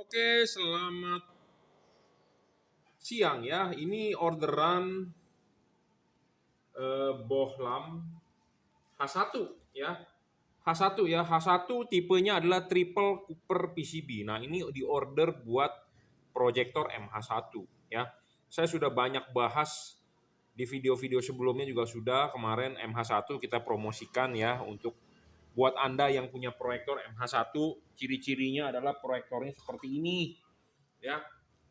Oke, selamat siang ya. Ini orderan bohlam H1 ya. H1 ya. H1 tipenya adalah triple Cooper PCB. Nah, ini diorder buat proyektor MH1 ya. Saya sudah banyak bahas di video-video sebelumnya juga sudah. Kemarin MH1 kita promosikan ya untuk buat Anda yang punya proyektor MH1, ciri-cirinya adalah proyektornya seperti ini ya.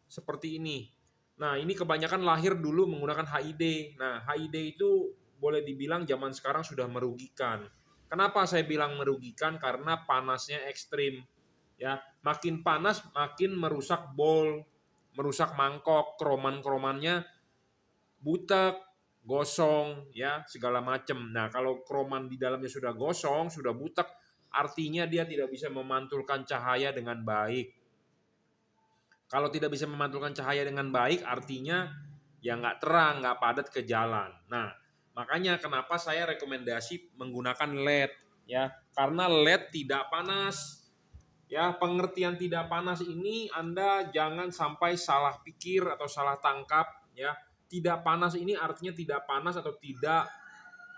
Seperti ini. Nah, ini kebanyakan lahir dulu menggunakan HID. Nah, HID itu boleh dibilang zaman sekarang sudah merugikan. Kenapa saya bilang merugikan? Karena panasnya ekstrim. Ya, makin panas makin merusak bol, merusak mangkok, kroman-kromannya butek, gosong, ya, segala macam. Nah, kalau kroman di dalamnya sudah gosong, sudah butek, artinya dia tidak bisa memantulkan cahaya dengan baik. Kalau tidak bisa memantulkan cahaya dengan baik, artinya ya nggak terang, nggak padat ke jalan. Nah, makanya kenapa saya rekomendasi menggunakan LED ya, karena LED tidak panas. Ya, pengertian tidak panas ini Anda jangan sampai salah pikir atau salah tangkap ya. Tidak panas ini artinya tidak panas atau tidak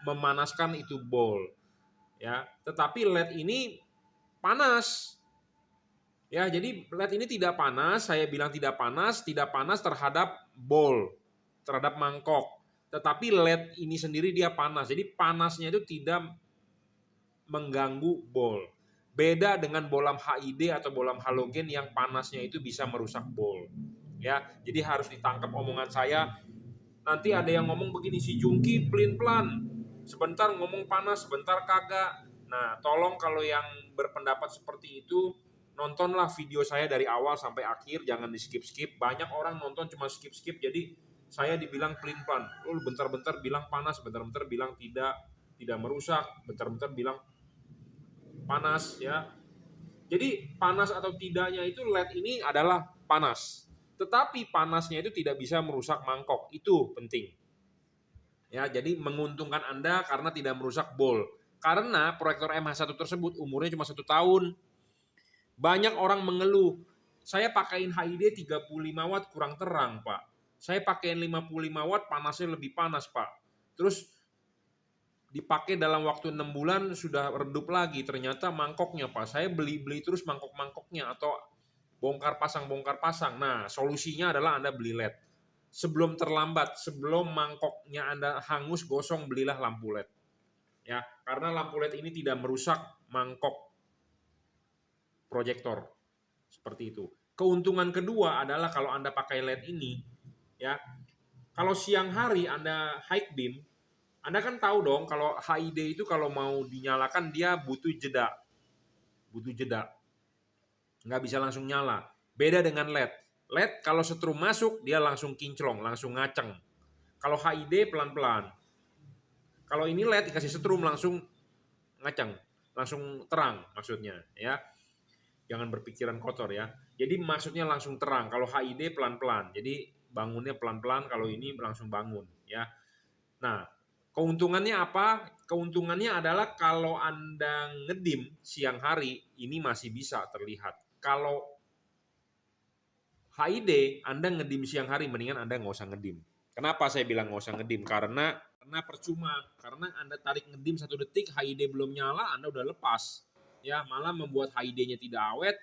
memanaskan itu bol ya. Tetapi LED ini panas. Ya, jadi LED ini tidak panas, saya bilang tidak panas terhadap bol, terhadap mangkok. Tetapi LED ini sendiri dia panas. Jadi panasnya itu tidak mengganggu bol. Beda dengan bohlam HID atau bohlam halogen yang panasnya itu bisa merusak bol. Ya, jadi harus ditangkap omongan saya. Nanti ada yang ngomong begini, si Jungki pelin-pelan. Sebentar ngomong panas, sebentar kagak. Nah, tolong kalau yang berpendapat seperti itu, nontonlah video saya dari awal sampai akhir, jangan di skip-skip. Banyak orang nonton cuma skip-skip, jadi saya dibilang pelin-pelan. Lu bentar-bentar bilang panas, bentar-bentar bilang tidak merusak, bentar-bentar bilang panas ya. Jadi panas atau tidaknya itu LED ini adalah panas. Tetapi panasnya itu tidak bisa merusak mangkok. Itu penting. Ya, jadi menguntungkan Anda karena tidak merusak bol. Karena proyektor MH1 tersebut umurnya cuma 1 tahun. Banyak orang mengeluh, saya pakaiin HID 35 watt kurang terang, Pak. Saya pakaiin 55 watt panasnya lebih panas, Pak. Terus dipakai dalam waktu 6 bulan sudah redup lagi. Ternyata mangkoknya, Pak. Saya beli terus mangkok-mangkoknya atau bongkar pasang. Nah, solusinya adalah Anda beli LED. Sebelum terlambat, sebelum mangkoknya Anda hangus gosong, belilah lampu LED. Ya, karena lampu LED ini tidak merusak mangkok proyektor. Seperti itu. Keuntungan kedua adalah kalau Anda pakai LED ini, ya, kalau siang hari Anda high beam, Anda kan tahu dong kalau HID itu kalau mau dinyalakan dia butuh jeda. Nggak bisa langsung nyala. Beda dengan LED. LED kalau setrum masuk dia langsung kinclong, langsung ngaceng. Kalau HID pelan-pelan. Kalau ini LED dikasih setrum langsung ngaceng, langsung terang maksudnya ya. Jangan berpikiran kotor ya. Jadi maksudnya langsung terang. Kalau HID pelan-pelan. Jadi bangunnya pelan-pelan, kalau ini langsung bangun ya. Nah, keuntungannya apa? Keuntungannya adalah kalau Anda ngedim siang hari, ini masih bisa terlihat. Kalau HID, Anda ngedim siang hari, mendingan Anda nggak usah ngedim. Kenapa saya bilang nggak usah ngedim? Karena percuma. Karena Anda tarik ngedim 1 detik, HID belum nyala, Anda udah lepas. Ya, malah membuat HID-nya tidak awet.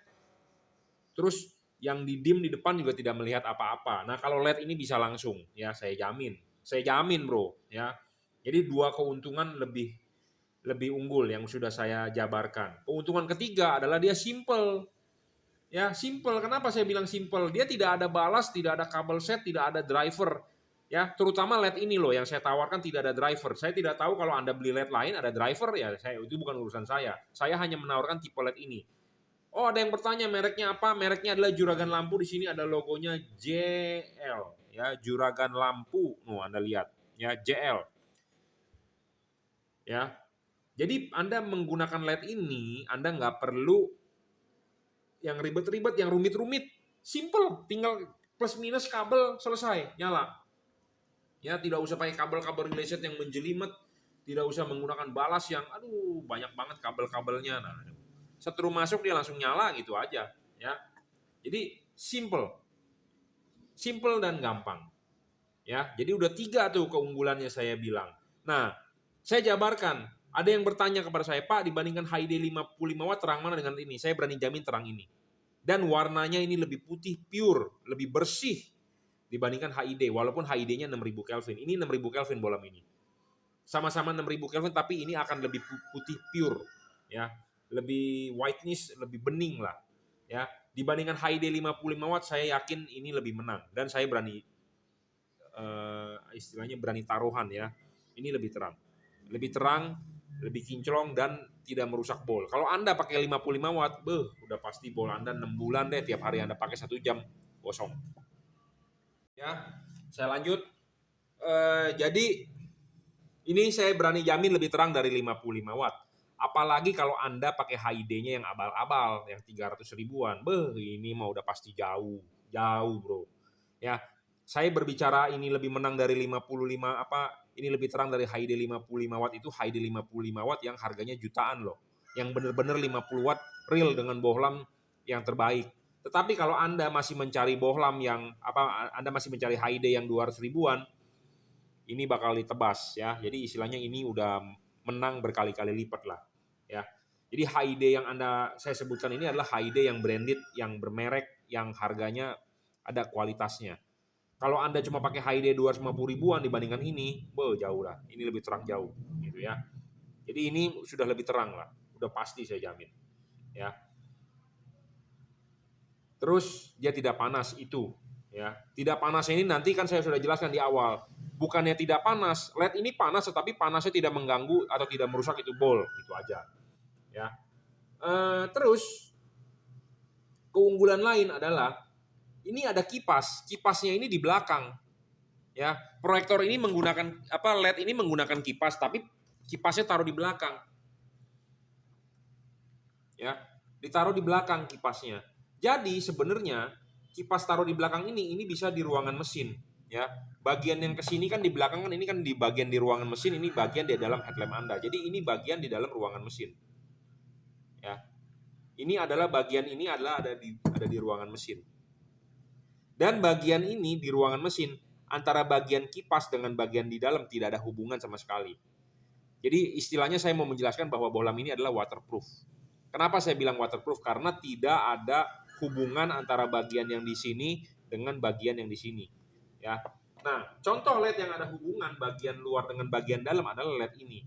Terus yang didim di depan juga tidak melihat apa-apa. Nah, kalau LED ini bisa langsung, ya saya jamin. Saya jamin, Bro, ya. Jadi 2 keuntungan lebih unggul yang sudah saya jabarkan. Keuntungan ketiga adalah dia simple. Ya, simple. Kenapa saya bilang simple? Dia tidak ada balas, tidak ada kabel set, tidak ada driver. Ya, terutama LED ini loh yang saya tawarkan tidak ada driver. Saya tidak tahu kalau Anda beli LED lain ada driver ya, itu bukan urusan saya. Saya hanya menawarkan tipe LED ini. Oh, ada yang bertanya mereknya apa? Mereknya adalah Juragan Lampu. Di sini ada logonya JL, ya, Juragan Lampu. Anda lihat, ya, JL. Ya. Jadi Anda menggunakan LED ini, Anda nggak perlu yang ribet-ribet, yang rumit-rumit. Simple, tinggal plus minus kabel selesai, nyala. Ya, tidak usah pakai kabel-kabel relay set yang menjelimet, tidak usah menggunakan balas yang banyak banget kabel-kabelnya. Nah, setrum masuk dia langsung nyala gitu aja, ya. Jadi simple dan gampang. Ya, jadi udah 3 tuh keunggulannya saya bilang. Nah, saya jabarkan. Ada yang bertanya kepada saya, Pak, dibandingkan HID 55 watt terang mana dengan ini? Saya berani jamin terang ini. Dan warnanya ini lebih putih pure, lebih bersih dibandingkan HID. Walaupun HID-nya 6000 Kelvin. Ini 6000 Kelvin bolam ini. Sama-sama 6000 Kelvin, tapi ini akan lebih putih pure, ya, lebih whiteness, lebih bening lah, ya. Dibandingkan HID 55 watt, saya yakin ini lebih menang dan saya berani istilahnya berani taruhan ya. Ini lebih terang, lebih kinclong dan tidak merusak bol. Kalau Anda pakai 55 watt, udah pasti bol Anda 6 bulan deh, tiap hari Anda pakai 1 jam kosong. Ya, saya lanjut. Jadi ini saya berani jamin lebih terang dari 55 watt. Apalagi kalau Anda pakai HID-nya yang abal-abal, yang 300 ribuan. Ini mah udah pasti jauh bro. Ya, saya berbicara ini lebih menang dari 55 ini lebih terang dari HID 55 watt itu HID 55 watt yang harganya jutaan loh. Yang benar-benar 50 watt real dengan bohlam yang terbaik. Tetapi kalau Anda masih mencari bohlam yang Anda masih mencari HID yang 200 ribuan, ini bakal ditebas ya. Jadi istilahnya ini udah menang berkali-kali lipat lah ya. Jadi HID yang saya sebutkan ini adalah HID yang branded, yang bermerek, yang harganya ada kualitasnya. Kalau Anda cuma pakai HID 250 ribuan dibandingkan ini, jauh lah. Ini lebih terang jauh gitu ya. Jadi ini sudah lebih terang lah. Udah pasti saya jamin. Ya. Terus dia tidak panas itu ya. Tidak panas ini nanti kan saya sudah jelaskan di awal. Bukannya tidak panas, LED ini panas tetapi panasnya tidak mengganggu atau tidak merusak itu bol, itu aja. Ya. Terus keunggulan lain adalah ini ada kipasnya ini di belakang. Ya, proyektor ini menggunakan LED ini menggunakan kipas, tapi kipasnya taruh di belakang. Ya, ditaruh di belakang kipasnya. Jadi sebenarnya kipas taruh di belakang ini bisa di ruangan mesin. Ya, bagian yang kesini kan di belakang kan ini kan di bagian di ruangan mesin, ini bagian di dalam headlamp Anda. Jadi ini bagian di dalam ruangan mesin. Ya, ini adalah bagian ini adalah ada di ruangan mesin. Dan bagian ini di ruangan mesin antara bagian kipas dengan bagian di dalam tidak ada hubungan sama sekali. Jadi istilahnya saya mau menjelaskan bahwa bohlam ini adalah waterproof. Kenapa saya bilang waterproof? Karena tidak ada hubungan antara bagian yang di sini dengan bagian yang di sini. Ya. Nah, contoh LED yang ada hubungan bagian luar dengan bagian dalam adalah LED ini.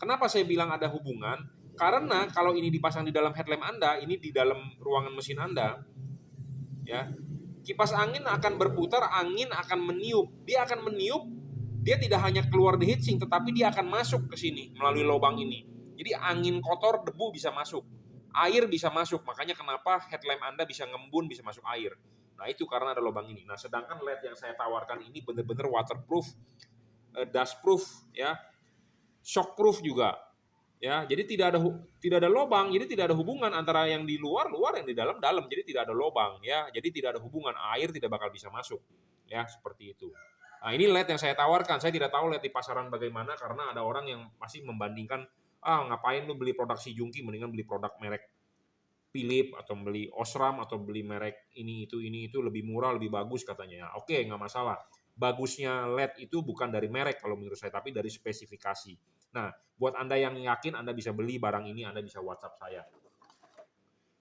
Kenapa saya bilang ada hubungan? Karena kalau ini dipasang di dalam headlamp Anda, ini di dalam ruangan mesin Anda, ya, kipas angin akan berputar, angin akan meniup. Dia akan meniup, dia tidak hanya keluar di heatsink, tetapi dia akan masuk ke sini melalui lubang ini. Jadi angin kotor, debu bisa masuk. Air bisa masuk, makanya kenapa headlamp Anda bisa ngembun, bisa masuk air. Nah itu karena ada lubang ini. Nah sedangkan LED yang saya tawarkan ini benar-benar waterproof, dustproof, ya, shockproof juga. Ya, jadi tidak ada lubang, jadi tidak ada hubungan antara yang di luar yang di dalam, jadi tidak ada lubang ya. Jadi tidak ada hubungan, air tidak bakal bisa masuk. Ya, seperti itu. Nah, ini LED yang saya tawarkan. Saya tidak tahu LED di pasaran bagaimana karena ada orang yang masih membandingkan, ngapain lu beli produk si Jungki, mendingan beli produk merek Philip atau beli Osram atau beli merek ini itu lebih murah, lebih bagus katanya. Oke, nggak masalah. Bagusnya LED itu bukan dari merek kalau menurut saya, tapi dari spesifikasi. Nah, buat Anda yang yakin Anda bisa beli barang ini, Anda bisa WhatsApp saya.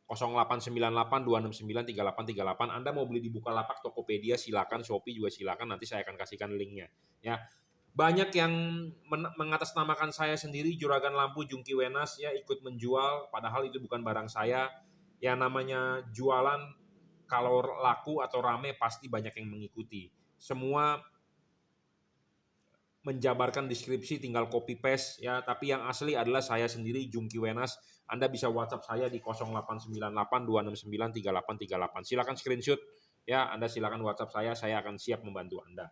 0898-269-3838. Anda mau beli di Bukalapak, Tokopedia, silakan. Shopee juga silakan. Nanti saya akan kasihkan linknya. Ya, banyak yang mengatasnamakan saya sendiri, Juragan Lampu Jungki Wenas, ya ikut menjual. Padahal itu bukan barang saya. Yang namanya jualan, kalau laku atau rame pasti banyak yang mengikuti. Semua menjabarkan deskripsi tinggal copy paste ya, tapi yang asli adalah saya sendiri Jungki Wenas. Anda bisa WhatsApp saya di 0898-269-3838. Silakan screenshot ya, Anda silakan WhatsApp saya akan siap membantu Anda.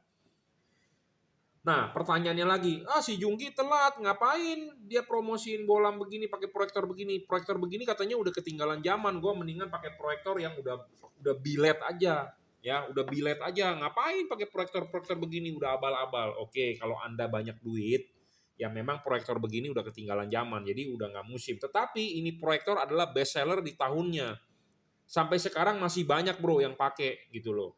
Nah, pertanyaannya lagi, si Jungki telat, ngapain dia promosiin bohlam begini pakai proyektor begini? Proyektor begini katanya udah ketinggalan zaman, gue mendingan pakai proyektor yang udah bilet aja. Ya, udah bilet aja, ngapain pakai proyektor begini, udah abal-abal. Oke, kalau Anda banyak duit, ya memang proyektor begini udah ketinggalan zaman, jadi udah nggak musim. Tetapi ini proyektor adalah best seller di tahunnya. Sampai sekarang masih banyak bro yang pakai gitu loh.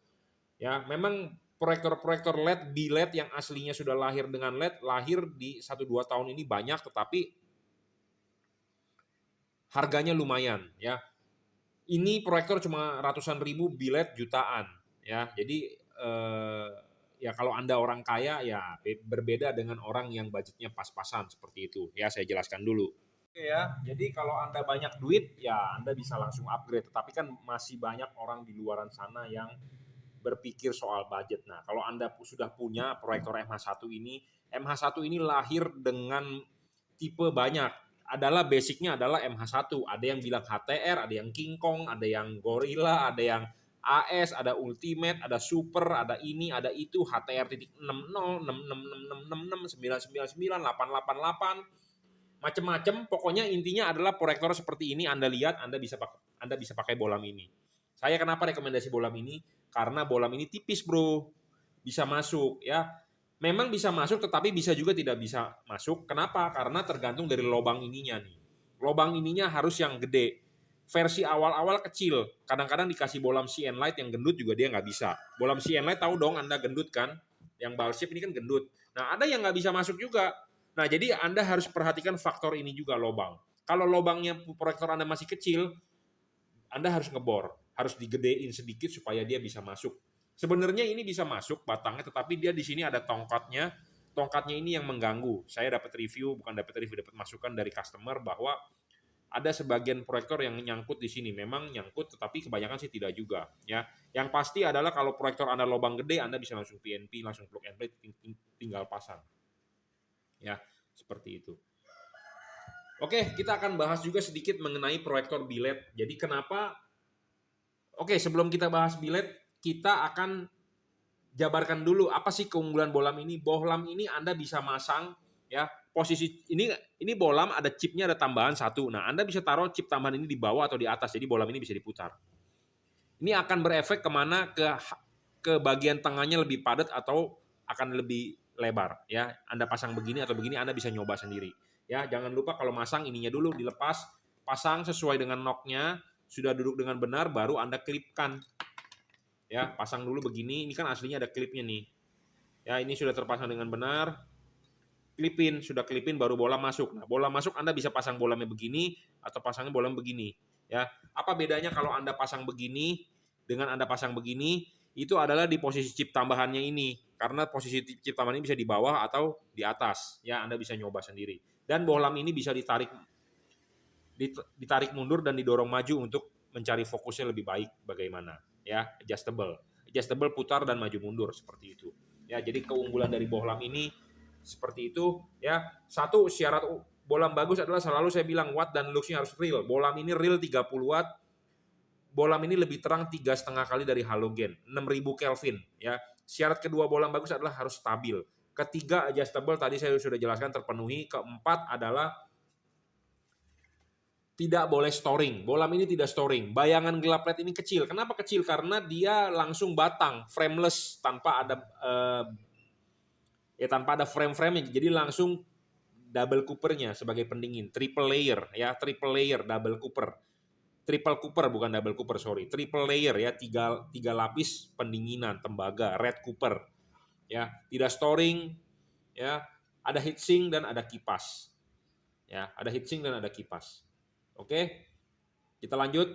Ya, memang proyektor-proyektor LED, B-LED yang aslinya sudah lahir dengan LED, lahir di 1-2 tahun ini banyak, tetapi harganya lumayan ya. Ini proyektor cuma ratusan ribu, B-LED jutaan ya. Jadi ya kalau Anda orang kaya ya berbeda dengan orang yang budgetnya pas-pasan seperti itu. Ya saya jelaskan dulu. Oke ya, jadi kalau Anda banyak duit ya Anda bisa langsung upgrade. Tetapi kan masih banyak orang di luaran sana yang berpikir soal budget. Nah, kalau Anda sudah punya proyektor MH1 ini lahir dengan tipe banyak. Adalah basicnya adalah MH1. Ada yang bilang HTR, ada yang King Kong, ada yang Gorilla, ada yang AS, ada Ultimate, ada Super, ada ini, ada itu, HTR titik 60, 66666, 999, 888, macam-macam. Pokoknya intinya adalah proyektor seperti ini Anda lihat, Anda bisa pakai bolam ini. Saya kenapa rekomendasi bolam ini? Karena bolam ini tipis bro, bisa masuk ya. Memang bisa masuk tetapi bisa juga tidak bisa masuk. Kenapa? Karena tergantung dari lubang ininya nih. Lubang ininya harus yang gede. Versi awal-awal kecil. Kadang-kadang dikasih bolam CN Light yang gendut juga dia nggak bisa. Bolam CN Light tahu dong Anda gendut kan? Yang ball shape ini kan gendut. Nah ada yang nggak bisa masuk juga. Nah jadi Anda harus perhatikan faktor ini juga lubang. Kalau lubangnya proyektor Anda masih kecil, Anda harus ngebor, harus digedein sedikit supaya dia bisa masuk. Sebenarnya ini bisa masuk batangnya, tetapi dia di sini ada tongkatnya. Tongkatnya ini yang mengganggu. Saya dapat dapat masukan dari customer bahwa ada sebagian proyektor yang nyangkut di sini. Memang nyangkut, tetapi kebanyakan sih tidak juga. Ya, yang pasti adalah kalau proyektor Anda lubang gede, Anda bisa langsung PNP, langsung plug and play, tinggal pasang. Ya, seperti itu. Oke, kita akan bahas juga sedikit mengenai proyektor biled. Jadi kenapa? Oke, sebelum kita bahas biled, kita akan jabarkan dulu apa sih keunggulan bolam ini. Bolam ini Anda bisa masang ya. Posisi ini bolam ada chipnya, ada tambahan satu. Nah, Anda bisa taruh chip tambahan ini di bawah atau di atas. Jadi bolam ini bisa diputar. Ini akan berefek kemana, ke bagian tengahnya lebih padat atau akan lebih lebar ya. Anda pasang begini atau begini, Anda bisa nyoba sendiri. Ya, jangan lupa kalau masang ininya dulu dilepas, pasang sesuai dengan knocknya, sudah duduk dengan benar, baru Anda klipkan. Ya, pasang dulu begini, ini kan aslinya ada klipnya nih. Ya, ini sudah terpasang dengan benar, sudah klipin baru bola masuk. Nah, bola masuk Anda bisa pasang bolamnya begini atau pasangnya bolam begini. Ya, apa bedanya kalau Anda pasang begini dengan Anda pasang begini? Itu adalah di posisi chip tambahannya ini. Karena posisi chip tambahan ini bisa di bawah atau di atas. Ya, Anda bisa nyoba sendiri. Dan bolam ini bisa ditarik mundur dan didorong maju untuk mencari fokusnya lebih baik bagaimana. Ya, adjustable putar dan maju mundur seperti itu. Ya, jadi keunggulan dari bohlam ini seperti itu ya. Satu, syarat bolam bagus adalah selalu saya bilang watt dan luxnya harus real. Bolam ini real 30 watt. Bolam ini lebih terang 3,5 kali dari halogen, 6000 Kelvin ya. Syarat kedua bolam bagus adalah harus stabil. Ketiga, adjustable tadi saya sudah jelaskan terpenuhi. Keempat adalah tidak boleh storing. Bolam ini tidak storing. Bayangan gelap LED ini kecil. Kenapa kecil? Karena dia langsung batang, frameless, tanpa ada frame-frame. Jadi langsung double coopernya sebagai pendingin, triple layer ya, triple layer double cooper. Triple cooper bukan double cooper, sorry. Triple layer ya, tiga lapis pendinginan tembaga, red cooper. Ya, tidak storing ya, ada heatsink dan ada kipas. Ya, ada heatsink dan ada kipas. Oke, kita lanjut.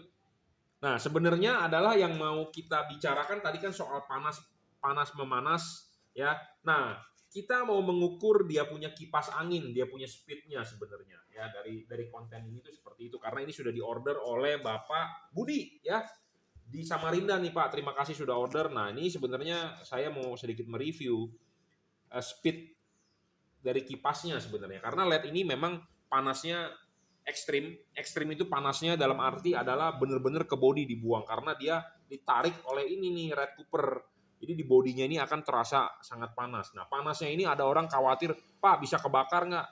Nah, sebenarnya adalah yang mau kita bicarakan tadi kan soal panas memanas ya. Nah, kita mau mengukur dia punya kipas angin, dia punya speednya sebenarnya ya, dari konten ini tuh seperti itu, karena ini sudah diorder oleh Bapak Budi ya di Samarinda nih Pak. Terima kasih sudah order. Nah, ini sebenarnya saya mau sedikit mereview speed dari kipasnya sebenarnya, karena LED ini memang panasnya ekstrim. Ekstrim itu panasnya dalam arti adalah benar-benar ke body dibuang karena dia ditarik oleh ini nih red cooper. Jadi di bodinya ini akan terasa sangat panas. Nah, panasnya ini ada orang khawatir, Pak bisa kebakar nggak?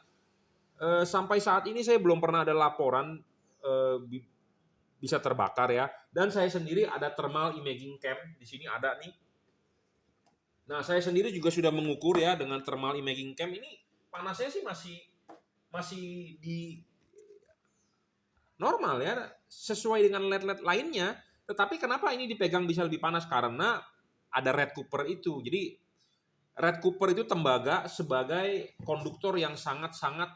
Sampai saat ini saya belum pernah ada laporan bisa terbakar ya. Dan saya sendiri ada thermal imaging cam di sini ada nih. Nah, saya sendiri juga sudah mengukur ya dengan thermal imaging cam ini, panasnya sih masih di normal ya, sesuai dengan LED-LED lainnya. Tetapi kenapa ini dipegang bisa lebih panas? Karena ada red copper itu. Jadi red copper itu tembaga sebagai konduktor yang sangat-sangat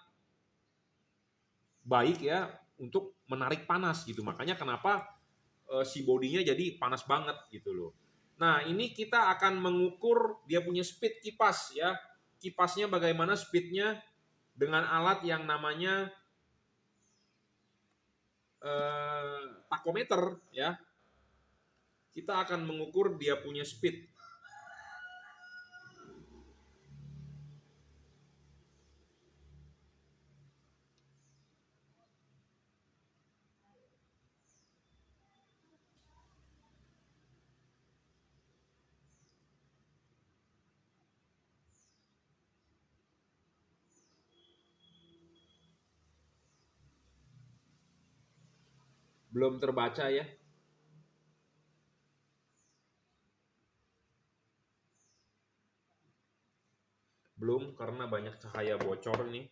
baik ya untuk menarik panas gitu. Makanya kenapa si bodinya jadi panas banget gitu loh. Nah, ini kita akan mengukur dia punya speed kipas ya. Kipasnya bagaimana speednya dengan alat yang namanya takometer ya. Kita akan mengukur dia punya speed. Belum terbaca ya. Belum, karena banyak cahaya bocor nih.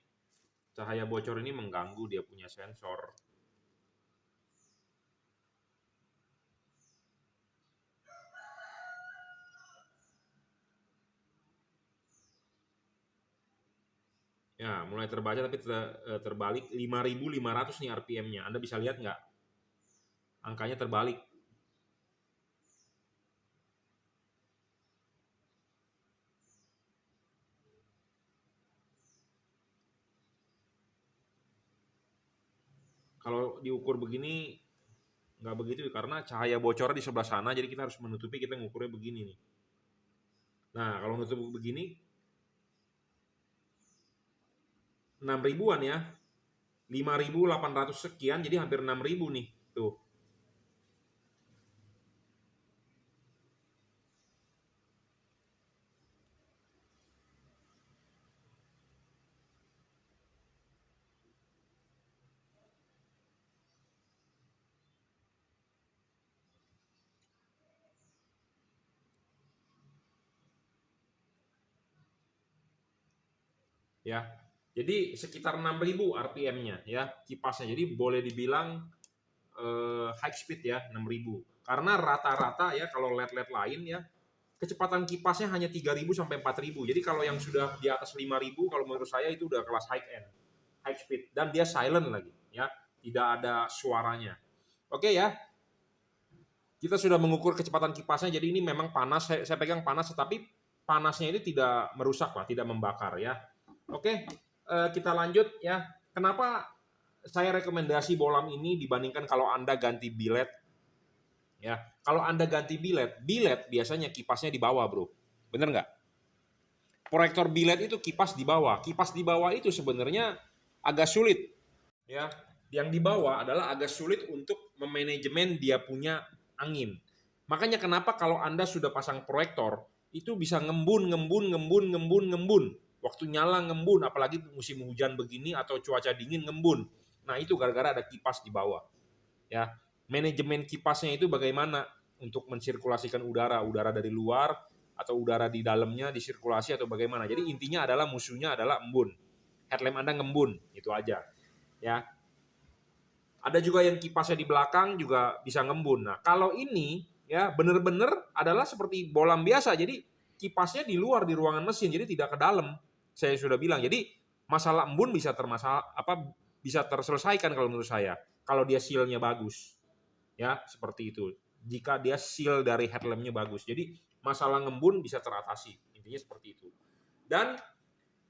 Cahaya bocor ini mengganggu dia punya sensor. Ya, mulai terbaca tapi terbalik 5.500 nih RPM-nya. Anda bisa lihat nggak? Angkanya terbalik. Kalau diukur begini nggak begitu karena cahaya bocor di sebelah sana, jadi kita harus menutupi, kita ngukurnya begini nih. Nah, kalau nutup begini 6 ribuan ya. 5.800 sekian, jadi hampir 6.000 nih. Tuh. Ya. Jadi sekitar 6.000 RPM-nya ya kipasnya. Jadi boleh dibilang high speed ya 6.000. Karena rata-rata ya kalau LED-LED lain ya kecepatan kipasnya hanya 3.000 sampai 4.000. Jadi kalau yang sudah di atas 5.000 kalau menurut saya itu udah kelas high end, high speed, dan dia silent lagi ya, tidak ada suaranya. Oke ya. Kita sudah mengukur kecepatan kipasnya, jadi ini memang panas, saya pegang panas, tetapi panasnya itu tidak merusak lah, tidak membakar ya. Oke, kita lanjut ya. Kenapa saya rekomendasi bolam ini dibandingkan kalau Anda ganti billet? Ya, kalau Anda ganti billet biasanya kipasnya di bawah, bro. Bener nggak? Proyektor billet itu kipas di bawah. Kipas di bawah itu sebenarnya agak sulit. Ya, yang di bawah adalah agak sulit untuk memanajemen dia punya angin. Makanya kenapa kalau Anda sudah pasang proyektor, itu bisa ngembun. Waktu nyala ngembun, apalagi musim hujan begini atau cuaca dingin ngembun. Nah, itu gara-gara ada kipas di bawah. Ya, manajemen kipasnya itu bagaimana untuk mensirkulasikan udara dari luar atau udara di dalamnya disirkulasi atau bagaimana. Jadi intinya adalah musuhnya adalah embun. Headlamp Anda ngembun, itu aja. Ya, ada juga yang kipasnya di belakang juga bisa ngembun. Nah, kalau ini ya benar-benar adalah seperti bolam biasa. Jadi kipasnya di luar di ruangan mesin, jadi tidak ke dalam. Saya sudah bilang. Jadi masalah embun bisa bisa terselesaikan kalau menurut saya. Kalau dia seal-nya bagus. Ya, seperti itu. Jika dia seal dari headlamp-nya bagus. Jadi masalah ngembun bisa teratasi. Intinya seperti itu. Dan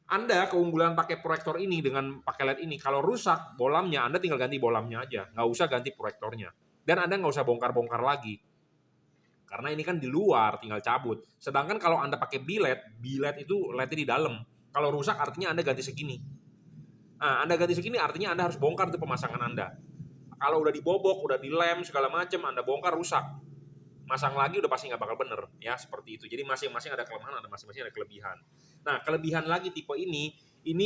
Anda keunggulan pakai proyektor ini dengan pakai LED ini, kalau rusak bolamnya, Anda tinggal ganti bolamnya aja, nggak usah ganti proyektornya. Dan Anda nggak usah bongkar-bongkar lagi. Karena ini kan di luar, tinggal cabut. Sedangkan kalau Anda pakai bilet itu LED-nya di dalam. Kalau rusak artinya Anda ganti segini. Nah, Anda ganti segini artinya Anda harus bongkar itu pemasangan Anda. Kalau udah dibobok, udah dilem segala macam, Anda bongkar rusak. Masang lagi udah pasti nggak bakal bener ya, seperti itu. Jadi masing-masing ada kelemahan, ada masing-masing ada kelebihan. Nah, kelebihan lagi tipe ini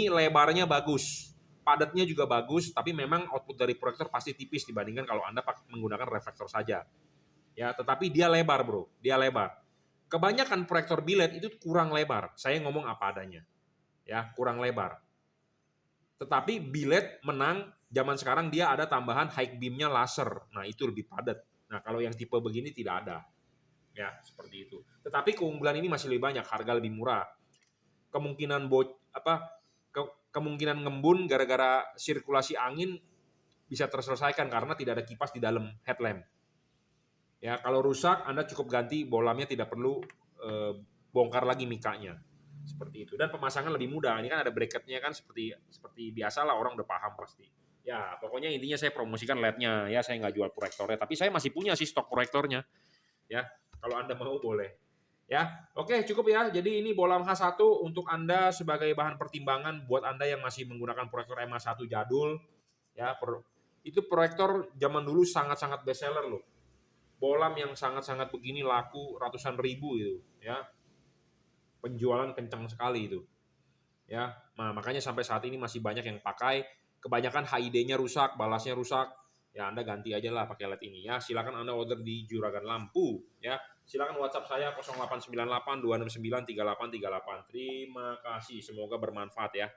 lebarnya bagus, padatnya juga bagus, tapi memang output dari proyektor pasti tipis dibandingkan kalau Anda menggunakan reflektor saja. Ya, tetapi dia lebar, bro, dia lebar. Kebanyakan proyektor billet itu kurang lebar. Saya ngomong apa adanya, ya, kurang lebar. Tetapi billet menang. Zaman sekarang dia ada tambahan high beam-nya laser. Nah, itu lebih padat. Nah, kalau yang tipe begini tidak ada. Ya, seperti itu. Tetapi keunggulan ini masih lebih banyak, harga lebih murah. Kemungkinan kemungkinan ngembun gara-gara sirkulasi angin bisa terselesaikan karena tidak ada kipas di dalam headlamp. Ya, kalau rusak Anda cukup ganti bolamnya, tidak perlu bongkar lagi mikanya. Seperti itu. Dan pemasangan lebih mudah. Ini kan ada bracketnya kan seperti biasa lah, orang udah paham pasti. Ya, pokoknya intinya saya promosikan LED-nya. Ya, saya nggak jual proyektornya, tapi saya masih punya sih stok proyektornya. Ya, kalau Anda mau boleh. Ya, oke, cukup ya. Jadi ini bolam H1 untuk Anda sebagai bahan pertimbangan buat Anda yang masih menggunakan proyektor MH1 jadul. Ya, itu proyektor zaman dulu sangat-sangat best seller loh. Bolam yang sangat-sangat begini laku ratusan ribu itu, ya. Penjualan kencang sekali itu. Ya, nah makanya sampai saat ini masih banyak yang pakai. Kebanyakan HID-nya rusak, balasnya rusak. Ya Anda ganti aja lah pakai LED ini ya. Silakan Anda order di Juragan Lampu ya. Silakan WhatsApp saya 0898 269 3838. Terima kasih, semoga bermanfaat ya.